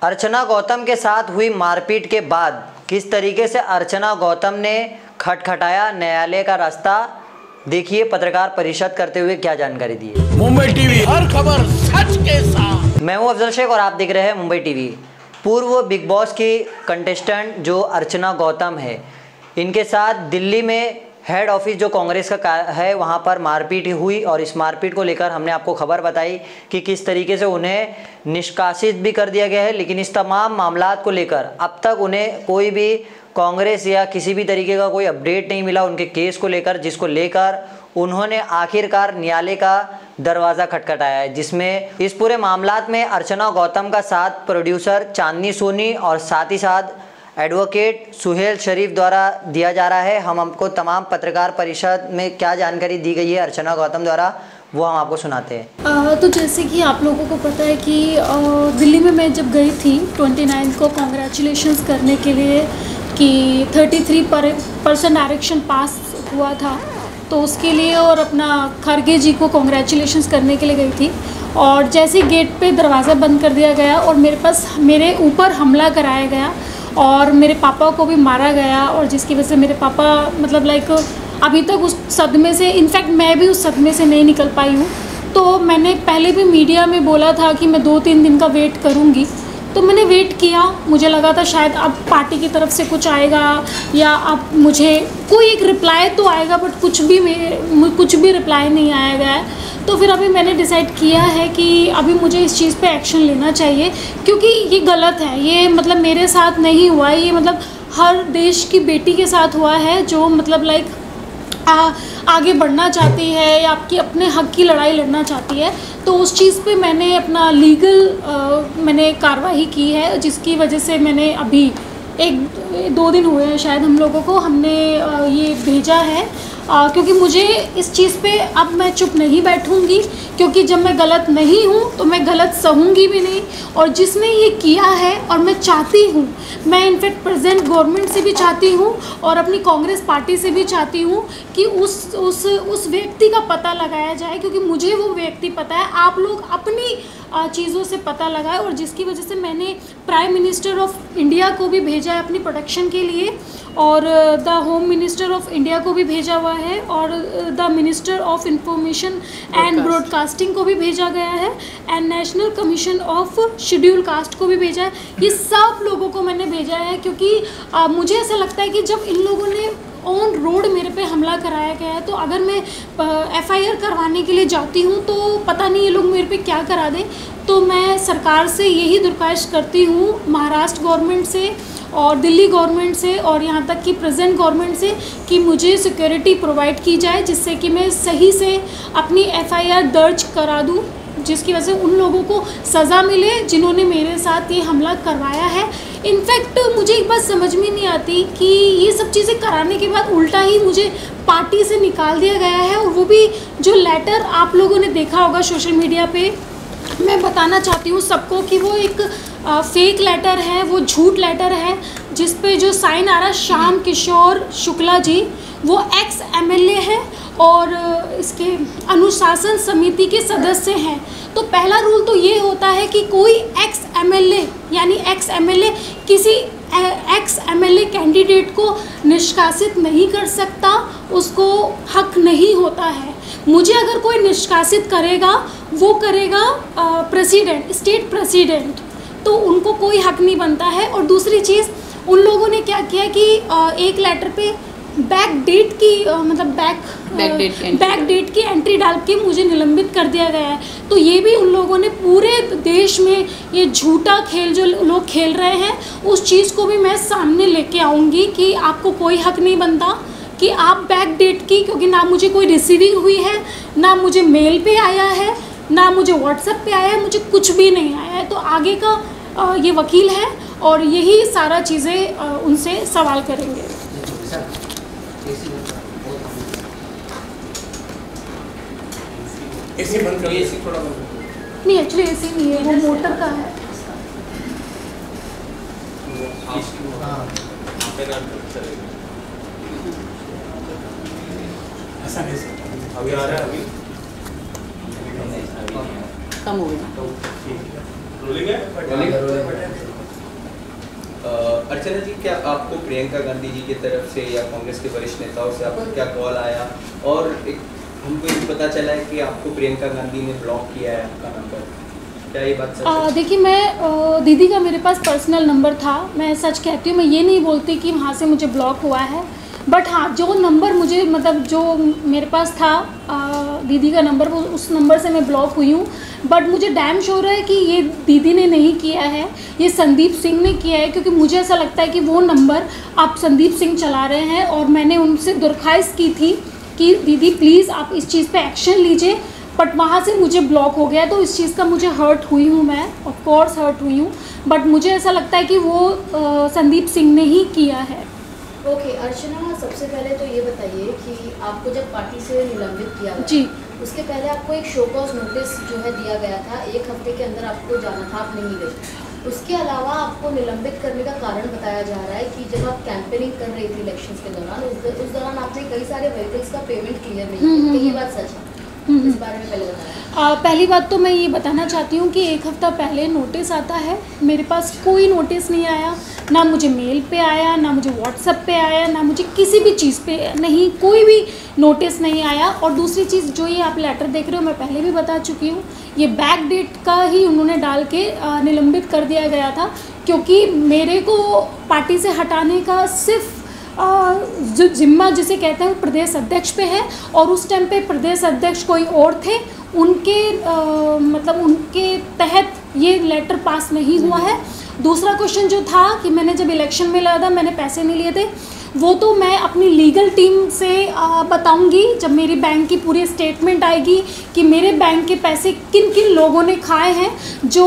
अर्चना गौतम के साथ हुई मारपीट के बाद किस तरीके से अर्चना गौतम ने खटखटाया न्यायालय का रास्ता, देखिए पत्रकार परिषद करते हुए क्या जानकारी दी है। मुंबई टीवी, हर खबर सच के साथ। मैं हूं अफजल शेख और आप देख रहे हैं मुंबई टीवी। पूर्व बिग बॉस की कंटेस्टेंट जो अर्चना गौतम है, इनके साथ दिल्ली में हेड ऑफिस जो कांग्रेस का है वहां पर मारपीट हुई और इस मारपीट को लेकर हमने आपको खबर बताई कि किस तरीके से उन्हें निष्कासित भी कर दिया गया है। लेकिन इस तमाम मामलात को लेकर अब तक उन्हें कोई भी कांग्रेस या किसी भी तरीके का कोई अपडेट नहीं मिला उनके केस को लेकर, जिसको लेकर उन्होंने आखिरकार न्यायालय का दरवाज़ा खटखटाया है, जिसमें इस पूरे मामलात में अर्चना गौतम का साथ प्रोड्यूसर चांदनी सोनी और साथ ही साथ एडवोकेट सुहेल शरीफ द्वारा दिया जा रहा है। हम आपको तमाम पत्रकार परिषद में क्या जानकारी दी गई है अर्चना गौतम द्वारा, वो हम आपको सुनाते हैं। तो जैसे कि आप लोगों को पता है कि दिल्ली में मैं जब गई थी 29 को कॉन्ग्रेचुलेशंस करने के लिए कि 33% आरक्षण पास हुआ था, तो उसके लिए और अपना खरगे जी को कॉन्ग्रेचुलेशंस करने के लिए गई थी। और जैसे गेट पे दरवाज़ा बंद कर दिया गया और मेरे ऊपर हमला कराया गया और मेरे पापा को भी मारा गया, और जिसकी वजह से मेरे पापा मतलब लाइक अभी तक उस सदमे से, इनफैक्ट मैं भी उस सदमे से नहीं निकल पाई हूँ। तो मैंने पहले भी मीडिया में बोला था कि मैं 2-3 दिन का वेट करूँगी, तो मैंने वेट किया। मुझे लगा था शायद अब पार्टी की तरफ से कुछ आएगा या अब मुझे कोई एक रिप्लाई तो आएगा, बट कुछ भी रिप्लाई नहीं आया गया है। तो फिर अभी मैंने डिसाइड किया है कि अभी मुझे इस चीज़ पे एक्शन लेना चाहिए, क्योंकि ये गलत है। ये मतलब मेरे साथ नहीं हुआ है, ये मतलब हर देश की बेटी के साथ हुआ है जो मतलब लाइक आगे बढ़ना चाहती है या आपकी अपने हक की लड़ाई लड़ना चाहती है। तो उस चीज़ पे मैंने अपना लीगल मैंने कार्रवाई की है, जिसकी वजह से मैंने अभी 1-2 दिन हुए हैं शायद हम लोगों को हमने ये भेजा है, क्योंकि मुझे इस चीज़ पे अब मैं चुप नहीं बैठूंगी, क्योंकि जब मैं गलत नहीं हूँ तो मैं गलत सहूँगी भी नहीं। और जिसने ये किया है, और मैं चाहती हूँ, मैं इनफैक्ट प्रेजेंट गवर्नमेंट से भी चाहती हूँ और अपनी कांग्रेस पार्टी से भी चाहती हूँ कि उस व्यक्ति का पता लगाया जाए, क्योंकि मुझे वो व्यक्ति पता है। आप लोग अपनी चीज़ों से पता लगाए, और जिसकी वजह से मैंने प्राइम मिनिस्टर ऑफ इंडिया को भी भेजा है अपनी प्रोटेक्शन के लिए, और the home minister of India को भी भेजा हुआ है, और the minister of information and broadcasting को भी भेजा गया है, and national commission of schedule caste को भी भेजा है। ये सब लोगों को मैंने भेजा है, क्योंकि मुझे ऐसा लगता है कि जब इन लोगों ने ऑन रोड मेरे पे हमला कराया गया है, तो अगर मैं FIR करवाने के लिए जाती हूँ तो पता नहीं ये लोग मेरे पे क्या करा दें। तो मैं सरकार से यही दरख्वास्त करती हूँ, महाराष्ट्र गवर्नमेंट से और दिल्ली गवर्नमेंट से और यहाँ तक कि प्रेजेंट गवर्नमेंट से, कि मुझे सिक्योरिटी प्रोवाइड की जाए, जिससे कि मैं सही से अपनी FIR दर्ज करा दूँ, जिसकी वजह से उन लोगों को सज़ा मिले जिन्होंने मेरे साथ ये हमला करवाया है। इनफैक्ट मुझे एक बात समझ में नहीं आती कि ये सब चीज़ें कराने के बाद उल्टा ही मुझे पार्टी से निकाल दिया गया है, और वो भी जो लेटर आप लोगों ने देखा होगा सोशल मीडिया पे। मैं बताना चाहती हूँ सबको कि वो एक फेक लेटर है, वो झूठ लेटर है, जिस पे जो साइन आ रहा है श्याम किशोर शुक्ला जी, वो एक्स MLA है और इसके अनुशासन समिति के सदस्य हैं। तो पहला रूल तो ये होता है कि कोई एक्स MLA यानी एक्स MLA किसी एक्स MLA कैंडिडेट को निष्कासित नहीं कर सकता, उसको हक नहीं होता है। मुझे अगर कोई निष्कासित करेगा, वो करेगा प्रेसिडेंट, स्टेट प्रेसिडेंट, तो उनको कोई हक नहीं बनता है। और दूसरी चीज़, उन लोगों ने क्या किया कि एक लेटर पे बैक डेट की मतलब बैक डेट की एंट्री डाल के मुझे निलंबित कर दिया गया है। तो ये भी उन लोगों ने पूरे देश में ये झूठा खेल जो लोग खेल रहे हैं, उस चीज़ को भी मैं सामने लेके आऊँगी कि आपको कोई हक नहीं बनता कि आप बैक डेट की, क्योंकि ना मुझे कोई रिसीविंग हुई है, ना मुझे मेल पे आया है, ना मुझे व्हाट्सएप पे आया है, मुझे कुछ भी नहीं आया है। तो आगे का ये वकील है और यही सारा चीज़ें उनसे सवाल करेंगे। एसी बंद करिए, एसी थोड़ा बंद नहीं, एक्चुअली एसी नहीं है, वो मोटर का है। ऐसा नहीं अभी आ रहा है, अभी कम हो गया। रोलिंग है। अर्चना जी, क्या आपको प्रियंका गांधी जी की तरफ से या कांग्रेस के वरिष्ठ नेताओं से आपको क्या कॉल आया, और हमको ये पता चला है कि आपको प्रियंका गांधी ने ब्लॉक किया है आपका नंबर, क्या ये बात सच है? देखिए, मैं दीदी का मेरे पास पर्सनल नंबर था, मैं सच कहती हूँ, मैं ये नहीं बोलती कि वहाँ से मुझे ब्लॉक हुआ है, बट हाँ, जो नंबर मुझे मतलब जो मेरे पास था दीदी का नंबर, वो उस नंबर से मैं ब्लॉक हुई हूँ। बट मुझे डैम श्योर है कि ये दीदी ने नहीं किया है, ये संदीप सिंह ने किया है, क्योंकि मुझे ऐसा लगता है कि वो नंबर आप संदीप सिंह चला रहे हैं, और मैंने उनसे दरख्वास्त की थी कि दीदी प्लीज़ आप इस चीज़ पे एक्शन लीजिए, बट वहाँ से मुझे ब्लॉक हो गया, तो इस चीज़ का मुझे हर्ट हुई हूँ, मैं ऑफ कोर्स हर्ट हुई हूँ, बट मुझे ऐसा लगता है कि वो संदीप सिंह ने ही किया है। ओके, अर्चना, सबसे पहले तो ये बताइए कि आपको जब पार्टी से निलंबित किया गया जी, उसके पहले आपको एक शो कॉज नोटिस जो है दिया गया था, 1 हफ्ते के अंदर आपको जाना था, आप नहीं गए। उसके अलावा आपको निलंबित करने का कारण बताया जा रहा है कि जब आप कैंपेनिंग कर रही थी इलेक्शंस के दौरान, उस दौरान आपने कई सारे व्हीकल्स का पेमेंट क्लियर नहीं किया, ये बात सच है? इस बारे में पहले बताया। पहली बात तो मैं ये बताना चाहती हूँ कि 1 हफ्ता पहले नोटिस आता है, मेरे पास कोई नोटिस नहीं आया, ना मुझे मेल पे आया, ना मुझे व्हाट्सएप पे आया, ना मुझे किसी भी चीज़ पे नहीं, कोई भी नोटिस नहीं आया। और दूसरी चीज़, जो ये आप लेटर देख रहे हो, मैं पहले भी बता चुकी हूँ, ये बैक डेट का ही उन्होंने डाल के निलंबित कर दिया गया था, क्योंकि मेरे को पार्टी से हटाने का सिर्फ जो जिम्मा जिसे कहते हैं वो प्रदेश अध्यक्ष पे है, और उस टाइम पे प्रदेश अध्यक्ष कोई और थे, उनके मतलब उनके तहत ये लेटर पास नहीं हुआ है। दूसरा क्वेश्चन जो था कि मैंने जब इलेक्शन में लड़ा था, मैंने पैसे नहीं लिए थे, वो तो मैं अपनी लीगल टीम से बताऊंगी जब मेरी बैंक की पूरी स्टेटमेंट आएगी कि मेरे बैंक के पैसे किन किन लोगों ने खाए हैं। जो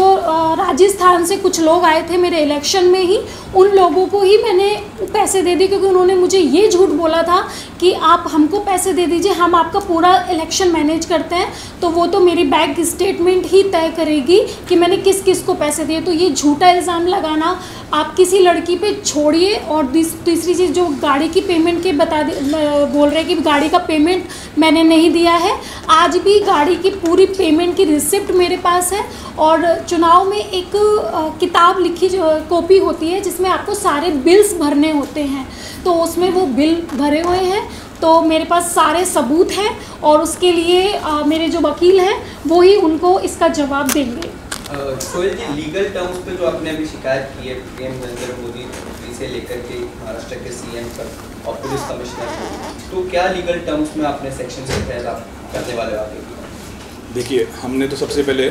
राजस्थान से कुछ लोग आए थे मेरे इलेक्शन में ही, उन लोगों को ही मैंने पैसे दे दिए, क्योंकि उन्होंने मुझे ये झूठ बोला था कि आप हमको पैसे दे दीजिए, हम आपका पूरा इलेक्शन मैनेज करते हैं। तो वो तो मेरी बैंक स्टेटमेंट ही तय करेगी कि मैंने किस किस को पैसे दिए। तो ये झूठा इल्ज़ाम लगाना आप किसी लड़की पे छोड़िए। और तीसरी चीज़, जो गाड़ी की पेमेंट के बोल रहे हैं कि गाड़ी का पेमेंट मैंने नहीं दिया है, आज भी गाड़ी की पूरी पेमेंट की रिसिप्ट मेरे पास है। और चुनाव में एक किताब लिखी जो कॉपी होती है जिसमें आपको सारे बिल्स भरने होते हैं, तो उसमें वो बिल भरे हुए हैं, तो मेरे पास सारे सबूत हैं, और उसके लिए मेरे जो वकील हैं वो ही उनको इसका जवाब देंगे। सोहेल जी, लीगल टर्म्स पे जो आपने अभी शिकायत की है पीएम नरेंद्र मोदी से लेकर के महाराष्ट्र के सीएम तक और पुलिस कमिश्नर को, तो क्या लीगल टर्म्स में आपने सेक्शन से तहत आप करने वाले आगे? देखिए, हमने तो सबसे पहले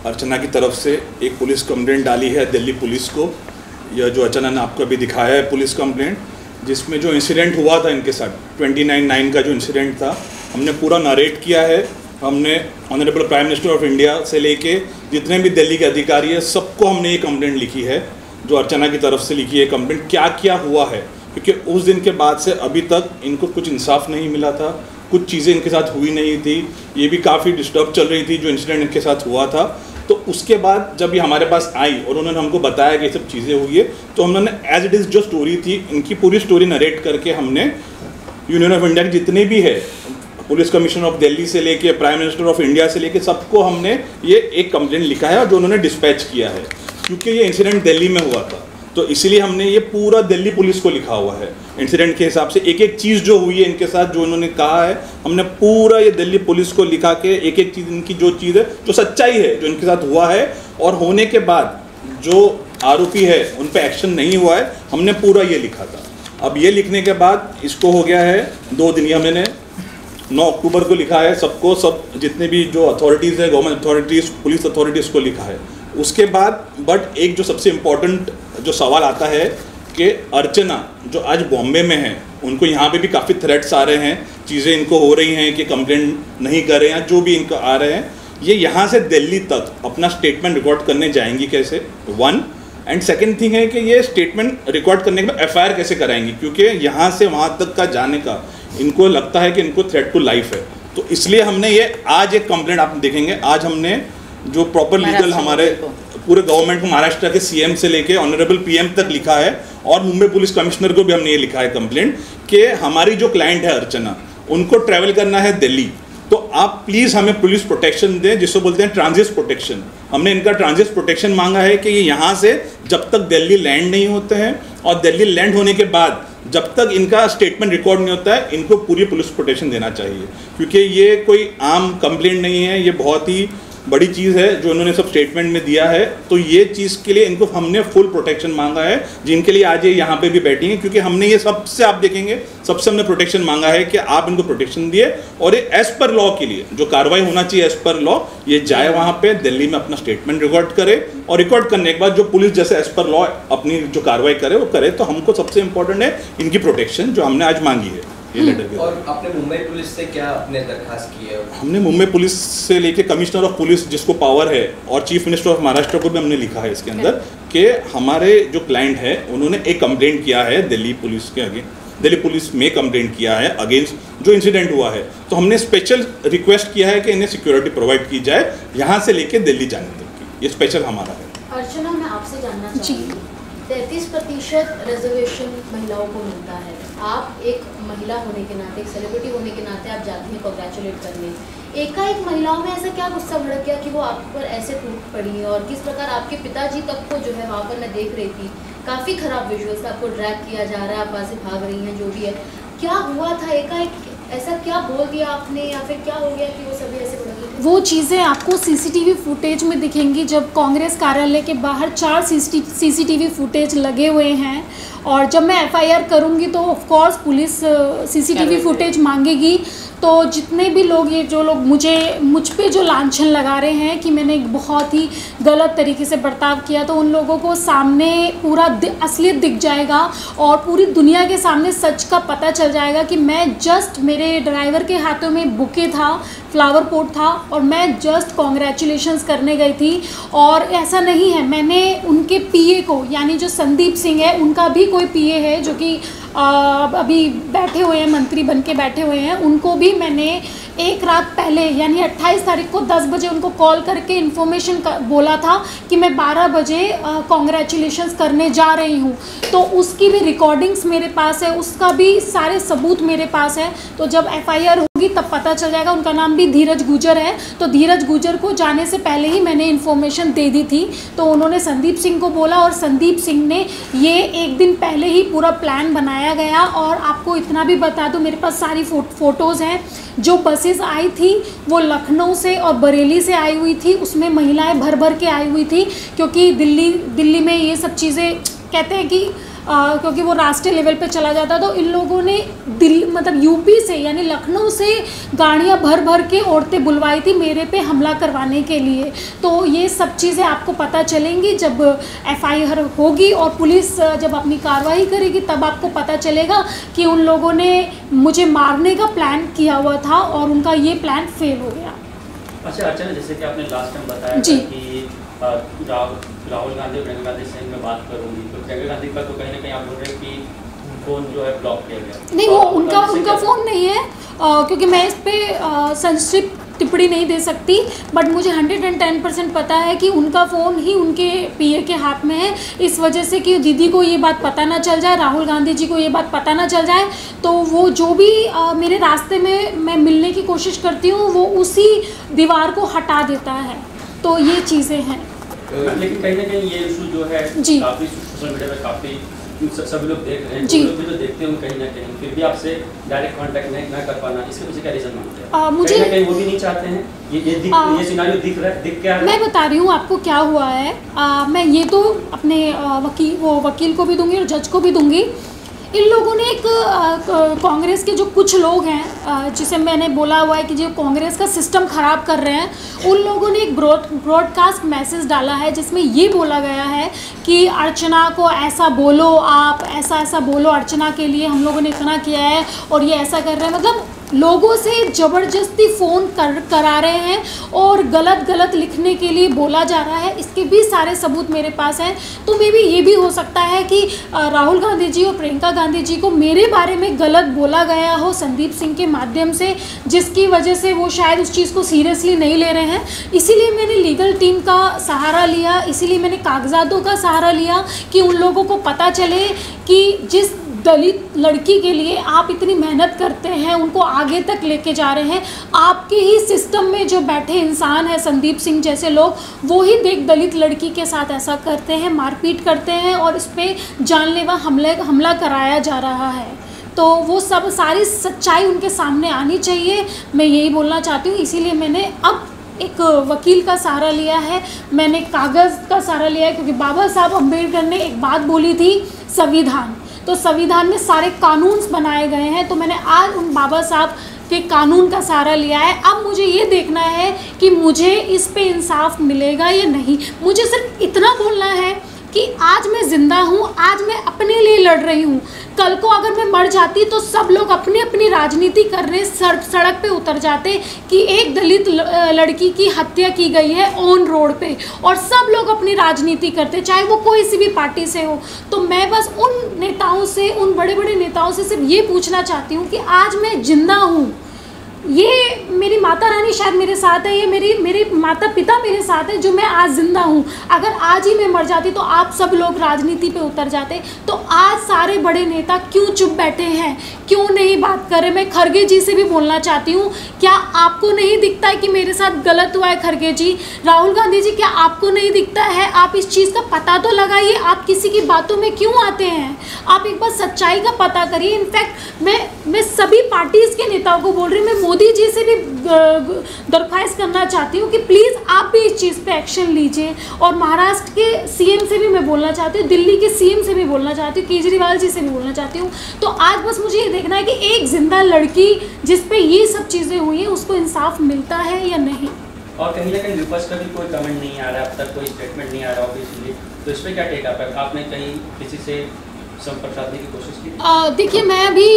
अर्चना की तरफ से एक पुलिस कंप्लेंट डाली है दिल्ली पुलिस को। यह जो अर्चना ने आपको अभी दिखाया है पुलिस कंप्लेंट, जिसमें जो इंसिडेंट हुआ था इनके साथ 29/9 का जो इंसिडेंट था, हमने पूरा नरेट किया है। हमने honourable prime minister of India से लेके जितने भी दिल्ली के अधिकारी है, सबको हमने ये कंप्लेंट लिखी है, जो अर्चना की तरफ से लिखी है कंप्लेंट, क्या क्या हुआ है। क्योंकि उस दिन के बाद से अभी तक इनको कुछ इंसाफ नहीं मिला था, कुछ चीज़ें इनके साथ हुई नहीं थी, ये भी काफ़ी डिस्टर्ब चल रही थी जो इंसिडेंट इनके साथ हुआ था। तो उसके बाद जब ये हमारे पास आई और उन्होंने हमको बताया कि ये सब चीज़ें हुई है, तो हमने एज इट इज़ जो स्टोरी थी, इनकी पूरी स्टोरी नरेट करके हमने यूनियन ऑफ इंडिया के जितने भी है, पुलिस कमिश्नर ऑफ दिल्ली से लेके प्राइम मिनिस्टर ऑफ इंडिया से लेके सबको हमने ये एक कंप्लेंट लिखा है, और जो उन्होंने डिस्पैच किया है। क्योंकि ये इंसिडेंट दिल्ली में हुआ था, तो इसीलिए हमने ये पूरा दिल्ली पुलिस को लिखा हुआ है इंसिडेंट के हिसाब से। एक एक चीज़ जो हुई है इनके साथ, जो उन्होंने कहा है, हमने पूरा ये दिल्ली पुलिस को लिखा के एक एक चीज़, इनकी जो चीज़ है, जो सच्चाई है, जो इनके साथ हुआ है, और होने के बाद जो आरोपी है उन पर एक्शन नहीं हुआ है, हमने पूरा ये लिखा था। अब ये लिखने के बाद इसको हो गया है 2 दिन, हमने 9 अक्टूबर को लिखा है सबको, सब जितने भी जो अथॉरिटीज़ है, गवर्नमेंट अथॉरिटीज़, पुलिस अथॉरिटीज़ को लिखा है। उसके बाद बट एक जो सबसे इम्पोर्टेंट जो सवाल आता है कि अर्चना जो आज बॉम्बे में है, उनको यहाँ पे भी काफ़ी थ्रेट्स आ रहे हैं, चीज़ें इनको हो रही हैं कि कंप्लेंट नहीं कर रहे हैं, जो भी इनको आ रहे हैं, ये यहाँ से दिल्ली तक अपना स्टेटमेंट रिकॉर्ड करने जाएंगी कैसे, 1। एंड सेकेंड थिंग है कि ये स्टेटमेंट रिकॉर्ड करने के बाद एफआईआर कैसे कराएंगी, क्योंकि यहाँ से वहाँ तक का जाने का इनको लगता है कि इनको थ्रेट टू लाइफ है। तो इसलिए हमने ये आज एक कंप्लेंट आप देखेंगे, आज हमने जो प्रॉपर लीगल हमारे पूरे गवर्नमेंट को, महाराष्ट्र के सीएम से लेके ऑनरेबल पीएम तक लिखा है, और मुंबई पुलिस कमिश्नर को भी हमने ये लिखा है कंप्लेंट कि हमारी जो क्लाइंट है अर्चना, उनको ट्रैवल करना है दिल्ली, तो आप प्लीज़ हमें पुलिस प्रोटेक्शन दें, जिसको बोलते हैं ट्रांजिट प्रोटेक्शन। हमने इनका ट्रांजिट प्रोटेक्शन मांगा है कि ये यहाँ से जब तक दिल्ली लैंड नहीं होते हैं और दिल्ली लैंड होने के बाद जब तक इनका स्टेटमेंट रिकॉर्ड नहीं होता है, इनको पूरी पुलिस प्रोटेक्शन देना चाहिए, क्योंकि ये कोई आम कंप्लेंट नहीं है, ये बहुत ही बड़ी चीज़ है जो उन्होंने सब स्टेटमेंट में दिया है। तो ये चीज़ के लिए इनको हमने फुल प्रोटेक्शन मांगा है, जिनके लिए आज ये यहाँ पे भी बैठी हैं, क्योंकि हमने ये सबसे, आप देखेंगे सबसे हमने प्रोटेक्शन मांगा है कि आप इनको प्रोटेक्शन दिए और ये एज पर लॉ के लिए जो कार्रवाई होना चाहिए एज पर लॉ, ये जाए वहाँ पे दिल्ली में अपना स्टेटमेंट रिकॉर्ड करे और रिकॉर्ड करने के बाद जो पुलिस जैसे एज पर लॉ अपनी जो कार्रवाई करे वो करे। तो हमको सबसे इंपॉर्टेंट है इनकी प्रोटेक्शन जो हमने आज मांगी है ये लेटर के। और आपने मुंबई पुलिस से क्या अपने दरखास्त की है? हमने मुंबई पुलिस से लेके कमिश्नर ऑफ पुलिस जिसको पावर है और चीफ मिनिस्टर ऑफ महाराष्ट्र को भी हमने लिखा है इसके अंदर कि हमारे जो क्लाइंट है उन्होंने एक कंप्लेंट किया है दिल्ली पुलिस के आगे, दिल्ली पुलिस में कंप्लेंट किया है अगेंस्ट जो इंसिडेंट हुआ है। तो हमने स्पेशल रिक्वेस्ट किया है कि इन्हें सिक्योरिटी प्रोवाइड की जाए यहाँ से लेके दिल्ली जाने तक की, ये स्पेशल हमारा है। अर्चना, मैं आपसे जानना चाहूँगी, 33% रिजर्वेशन महिलाओं को मिलता है। आप एक महिला होने के नाते, एक सेलिब्रिटी होने के नाते आप जाती हैं कॉन्ग्रेचुलेट करने, एकाएक महिलाओं में ऐसा क्या गुस्सा भड़क गया कि वो आप पर ऐसे टूट पड़ी, और किस प्रकार आपके पिताजी तक को जो है वहाँ पर मैं देख रही थी काफ़ी ख़राब विजुअल्स, आपको ड्रैग किया जा रहा है, आप वहाँ से भाग रही हैं, जो भी है, क्या हुआ था एकाएक? ऐसा क्या बोल दिया आपने या फिर क्या हो गया कि वो सभी ऐसे भड़क गए? वो चीज़ें आपको सीसीटीवी फुटेज में दिखेंगी। जब कांग्रेस कार्यालय के बाहर 4 सीसीटीवी फुटेज लगे हुए हैं, और जब मैं एफआईआर करूंगी तो of course police CCTV footage मांगेगी। तो जितने भी लोग, ये जो लोग मुझ पे जो लांछन लगा रहे हैं कि मैंने एक बहुत ही गलत तरीके से बर्ताव किया, तो उन लोगों को सामने पूरा असलियत दिख जाएगा और पूरी दुनिया के सामने सच का पता चल जाएगा कि मैं जस्ट, मेरे ड्राइवर के हाथों में बुके था, फ्लावर पोट था, और मैं जस्ट कॉन्ग्रेचुलेशंस करने गई थी। और ऐसा नहीं है, मैंने उनके पीए को, यानी जो संदीप सिंह है, उनका भी कोई पीए है जो कि अभी बैठे हुए हैं, मंत्री बन के बैठे हुए हैं, उनको भी मैंने एक रात पहले यानी 28 तारीख को 10 बजे उनको कॉल करके इन्फॉर्मेशन बोला था कि मैं 12 बजे कॉन्ग्रेचुलेशंस करने जा रही हूँ। तो उसकी भी रिकॉर्डिंग्स मेरे पास है, उसका भी सारे सबूत मेरे पास है। तो जब एफआईआर होगी तब पता चल जाएगा। उनका नाम भी धीरज गुजर है। तो धीरज गुजर को जाने से पहले ही मैंने इन्फॉर्मेशन दे दी थी। तो उन्होंने संदीप सिंह को बोला और संदीप सिंह ने ये एक दिन पहले ही पूरा प्लान बनाया गया। और आपको इतना भी बता दूं, मेरे पास सारी फ़ोटोज़ हैं। जो बसेस आई थी वो लखनऊ से और बरेली से आई हुई थी, उसमें महिलाएं भर भर के आई हुई थी, क्योंकि दिल्ली में ये सब चीज़ें कहते हैं कि क्योंकि वो राष्ट्रीय लेवल पे चला जाता। तो इन लोगों ने मतलब यूपी से यानी लखनऊ से गाड़ियां भर भर के औरतें बुलवाई थी मेरे पे हमला करवाने के लिए। तो ये सब चीज़ें आपको पता चलेंगी जब एफआईआर होगी और पुलिस जब अपनी कार्रवाई करेगी, तब आपको पता चलेगा कि उन लोगों ने मुझे मारने का प्लान किया हुआ था और उनका ये प्लान फेल हो गया। अच्छा अर्चना, जैसे कि आपने लास्ट टाइम बताया जी कि राहुल गांधी और प्रियंका गांधी से मैं बात करूंगी, तो प्रियंका गांधी का तो कहीं ना कहीं आप बोल रहे हैं कि फ़ोन जो है ब्लॉक किया गया। नहीं, वो उनका फ़ोन नहीं है, क्योंकि मैं इस पर संक्षिप्त टिप्पणी नहीं दे सकती। बट मुझे 110% पता है कि उनका फ़ोन ही उनके पीए के हाथ में है, इस वजह से कि दीदी को ये बात पता ना चल जाए, राहुल गांधी जी को ये बात पता ना चल जाए। तो वो जो भी मेरे रास्ते में मैं मिलने की कोशिश करती हूँ, वो उसी दीवार को हटा देता है। तो ये चीज़ें हैं। लेकिन कहीं ना कहीं ये इशू जो है जी काफ़ी सोशल मीडिया पर काफ़ी सभी लोग देख रहे हैं, जी लोग भी जो देखते हैं कहीं ना कहीं फिर भी आपसे डायरेक्ट कांटेक्ट नहीं कर पाना, इसके पीछे क्या रीज़न मानते हैं? मुझे कहीं ना कहीं वो भी नहीं चाहते हैं, ये सिनारियो दिख रहा है, दिख क्या है? मैं बता रही हूँ आपको क्या हुआ है। मैं ये तो अपने वकील को भी दूंगी और जज को भी दूंगी। इन लोगों ने एक कांग्रेस के जो कुछ लोग हैं, जिसे मैंने बोला हुआ है कि जो कांग्रेस का सिस्टम ख़राब कर रहे हैं, उन लोगों ने एक ब्रॉडकास्ट मैसेज डाला है जिसमें ये बोला गया है कि अर्चना को ऐसा बोलो, आप ऐसा बोलो, अर्चना के लिए हम लोगों ने इतना किया है और ये ऐसा कर रहे हैं। मतलब लोगों से ज़बरदस्ती फ़ोन करा रहे हैं और गलत लिखने के लिए बोला जा रहा है। इसके भी सारे सबूत मेरे पास हैं। तो मे भी ये भी हो सकता है कि राहुल गांधी जी और प्रियंका गांधी जी को मेरे बारे में गलत बोला गया हो संदीप सिंह के माध्यम से, जिसकी वजह से वो शायद उस चीज़ को सीरियसली नहीं ले रहे हैं। इसीलिए मैंने लीगल टीम का सहारा लिया, इसीलिए मैंने कागजातों का सहारा लिया कि उन लोगों को पता चले कि जिस दलित लड़की के लिए आप इतनी मेहनत करते हैं, उनको आगे तक लेके जा रहे हैं, आपके ही सिस्टम में जो बैठे इंसान है संदीप सिंह जैसे लोग, वो ही देख दलित लड़की के साथ ऐसा करते हैं, मारपीट करते हैं और इस पर जानलेवा हमला कराया जा रहा है। तो वो सब सारी सच्चाई उनके सामने आनी चाहिए, मैं यही बोलना चाहती हूँ। इसीलिए मैंने अब एक वकील का सहारा लिया है, मैंने कागज़ का सहारा लिया है, क्योंकि बाबा साहब अम्बेडकर ने एक बात बोली थी, संविधान, तो संविधान में सारे कानून बनाए गए हैं, तो मैंने आज उन बाबा साहब के कानून का सहारा लिया है। अब मुझे ये देखना है कि मुझे इस पे इंसाफ मिलेगा या नहीं। मुझे सिर्फ इतना बोलना है कि आज मैं ज़िंदा हूँ, आज मैं अपने लिए लड़ रही हूँ, कल को अगर मैं मर जाती तो सब लोग अपनी अपनी राजनीति करने सड़क पे उतर जाते कि एक दलित लड़की की हत्या की गई है ऑन रोड पे, और सब लोग अपनी राजनीति करते, चाहे वो कोई सी भी पार्टी से हो। तो मैं बस उन नेताओं से, उन बड़े बड़े नेताओं से सिर्फ ये पूछना चाहती हूँ कि आज मैं जिंदा हूँ, ये मेरी माता रानी शायद मेरे साथ है, ये मेरे माता पिता मेरे साथ है, जो मैं आज ज़िंदा हूँ। अगर आज ही मैं मर जाती तो आप सब लोग राजनीति पे उतर जाते। तो आज सारे बड़े नेता क्यों चुप बैठे हैं, क्यों नहीं बात कर रहे? मैं खरगे जी से भी बोलना चाहती हूँ, क्या आपको नहीं दिखता है कि मेरे साथ गलत हुआ है? खरगे जी, राहुल गांधी जी, क्या आपको नहीं दिखता है? आप इस चीज़ का पता तो लगाइए, आप किसी की बातों में क्यों आते हैं? आप एक बार सच्चाई का पता करिए। इनफैक्ट मैं सभी पार्टीज़ के नेताओं को बोल रही हूँ, मैं मोदी जी से भी दरख्वास्त करना चाहती हूँ कि प्लीज़ आप भी इस चीज़ पे एक्शन लीजिए। और महाराष्ट्र के सीएम से भी मैं बोलना चाहती हूँ, दिल्ली के सीएम से भी बोलना चाहती हूँ, केजरीवाल जी से भी बोलना चाहती हूँ। तो आज बस मुझे ये देखना है कि एक जिंदा लड़की जिस पे ये सब चीज़ें हुई हैं उसको इंसाफ मिलता है या नहीं। और कहीं ना कहीं विपक्ष का भी कोई कमेंट नहीं आ रहा है, अब तक कोई स्टेटमेंट नहीं आ रहा ऑब्वियसली, तो इस पर क्या टेक आप है? आपने कहीं किसी से संपर्क साधने की कोशिश की? देखिए, मैं अभी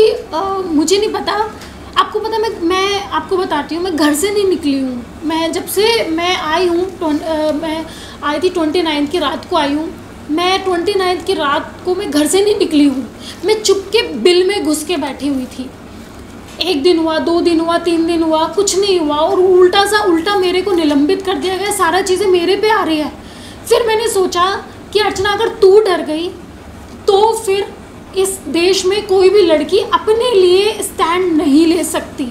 मुझे नहीं पता, आपको पता, मैं आपको बताती हूँ, मैं घर से नहीं निकली हूँ। मैं जब से मैं आई हूँ, मैं आई थी 29 की रात को आई हूँ, मैं 29 की रात को मैं घर से नहीं निकली हूँ। मैं चुपके बिल में घुस के बैठी हुई थी। 1 दिन हुआ, 2 दिन हुआ, 3 दिन हुआ, कुछ नहीं हुआ, और उल्टा मेरे को निलंबित कर दिया गया, सारा चीज़ें मेरे पे आ रही है। फिर मैंने सोचा कि अर्चना, अगर तू डर गई तो फिर इस देश में कोई भी लड़की अपने लिए स्टैंड नहीं ले सकती।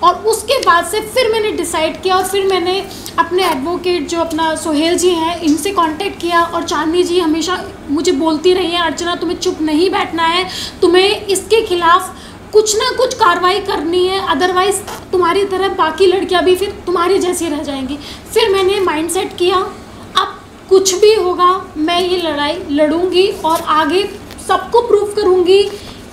और उसके बाद से फिर मैंने डिसाइड किया, और फिर मैंने अपने एडवोकेट जो अपना सोहेल जी हैं, इनसे कांटेक्ट किया। और चांदनी जी हमेशा मुझे बोलती रही हैं, अर्चना तुम्हें चुप नहीं बैठना है, तुम्हें इसके खिलाफ कुछ ना कुछ कार्रवाई करनी है, अदरवाइज़ तुम्हारी तरह बाकी लड़कियां भी फिर तुम्हारी जैसी रह जाएंगी। फिर मैंने माइंडसेट किया, अब कुछ भी होगा मैं ये लड़ाई लड़ूंगी और आगे सबको प्रूव करूंगी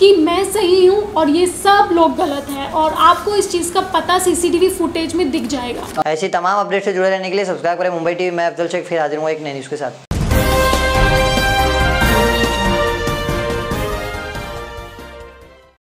कि मैं सही हूं और ये सब लोग गलत हैं। और आपको इस चीज़ का पता सीसीटीवी फुटेज में दिख जाएगा। ऐसी तमाम अपडेट से जुड़े रहने के लिए सब्सक्राइब करें मुंबई टीवी। मैं अफजल शेख फिर हाजिर हूँ एक नई न्यूज़ के साथ।